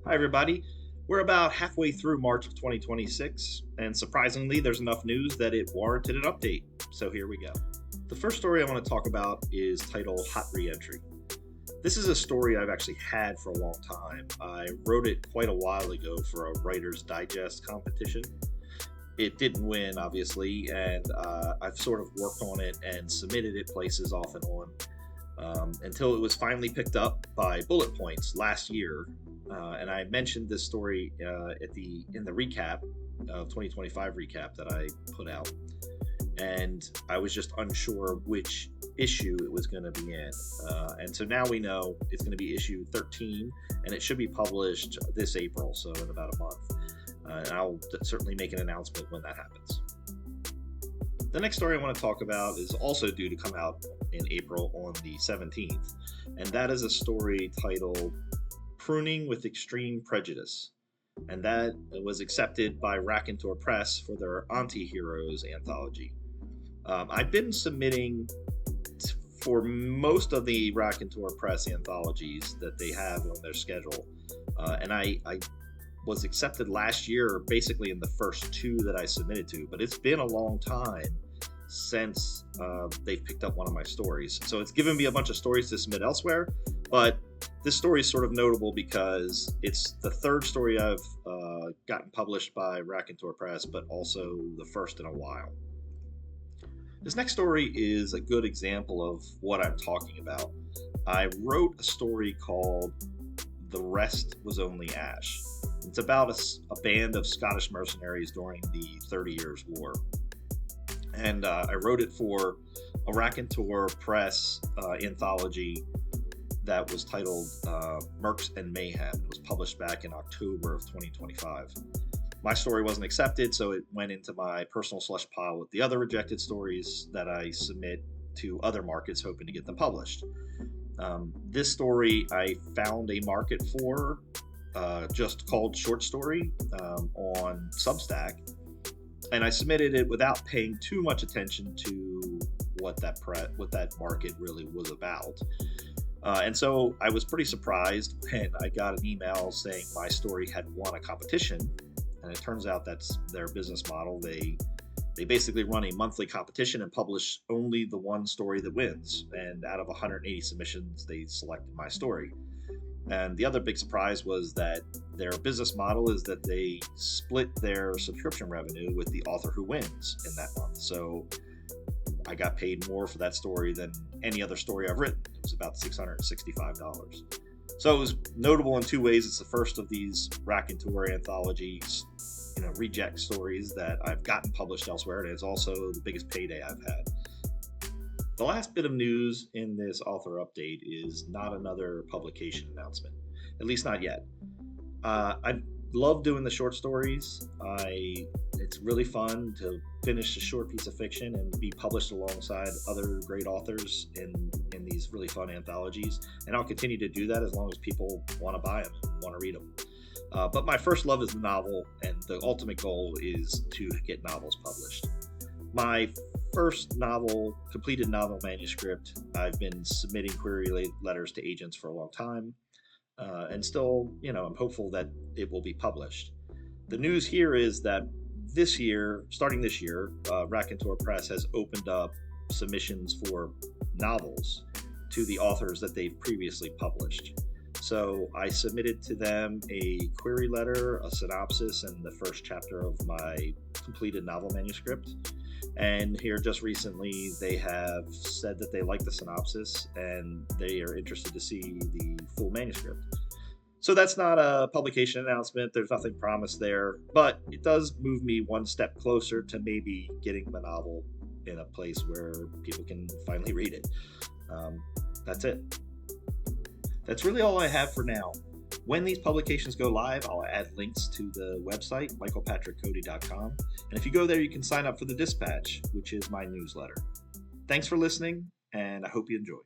Hi, everybody. We're about halfway through March of 2026, and surprisingly, there's enough news that it warranted an update. So here we go. The first story I want to talk about is titled Hot Reentry. This is a story I've actually had for a long time. I wrote it quite a while ago for a Writer's Digest competition. It didn't win, obviously, and I've sort of worked on it and submitted it places off and on until it was finally picked up by Bullet Points last year. And I mentioned this story in the recap of 2025 recap that I put out, and I was just unsure which issue it was going to be in. And so now we know it's going to be issue 13, and it should be published this April, so in about a month. And I'll certainly make an announcement when that happens. The next story I want to talk about is also due to come out in April on the 17th, and that is a story titled Pruning with Extreme Prejudice. And that was accepted by Raconteur Press for their Anti-Heroes anthology. I've been submitting for most of the Raconteur Press anthologies that they have on their schedule, and I was accepted last year basically in the first two that I submitted to, but it's been a long time since they've picked up one of my stories. So it's given me a bunch of stories to submit elsewhere, but this story is sort of notable because it's the third story I've gotten published by Raconteur Press, but also the first in a while. This next story is a good example of what I'm talking about. I wrote a story called The Rest Was Only Ash. It's about a band of Scottish mercenaries during the 30 Years' War. And I wrote it for a Raconteur Press anthology that was titled Mercs and Mayhem. It was published back in October of 2025. My story wasn't accepted, so it went into my personal slush pile with the other rejected stories that I submit to other markets hoping to get them published. This story I found a market for just called Short Story on Substack, and I submitted it without paying too much attention to what that market really was about. And so I was pretty surprised when I got an email saying my story had won a competition, and it turns out that's their business model. They basically run a monthly competition and publish only the one story that wins, and out of 180 submissions they selected my story. And the other big surprise was that their business model is that they split their subscription revenue with the author who wins in that month. So I got paid more for that story than any other story I've written. It was about $665. So it was notable in two ways. It's the first of these Raconteur anthologies, reject stories that I've gotten published elsewhere, and it's also the biggest payday I've had. The last bit of news in this author update is not another publication announcement, at least not yet. I love doing the short stories. It's really fun to finish a short piece of fiction and be published alongside other great authors in these really fun anthologies. And I'll continue to do that as long as people want to buy them and want to read them. But my first love is the novel, and the ultimate goal is to get novels published. My first completed novel manuscript, I've been submitting query letters to agents for a long time, and still, I'm hopeful that it will be published. The news here is that starting this year, Raconteur Press has opened up submissions for novels to the authors that they've previously published. So I submitted to them a query letter, a synopsis, and the first chapter of my completed novel manuscript. And here just recently, they have said that they like the synopsis and they are interested to see the full manuscript. So that's not a publication announcement. There's nothing promised there, but it does move me one step closer to maybe getting the novel in a place where people can finally read it. That's it. That's really all I have for now. When these publications go live, I'll add links to the website, michaelpatrickcoady.com. And if you go there, you can sign up for the Dispatch, which is my newsletter. Thanks for listening, and I hope you enjoy.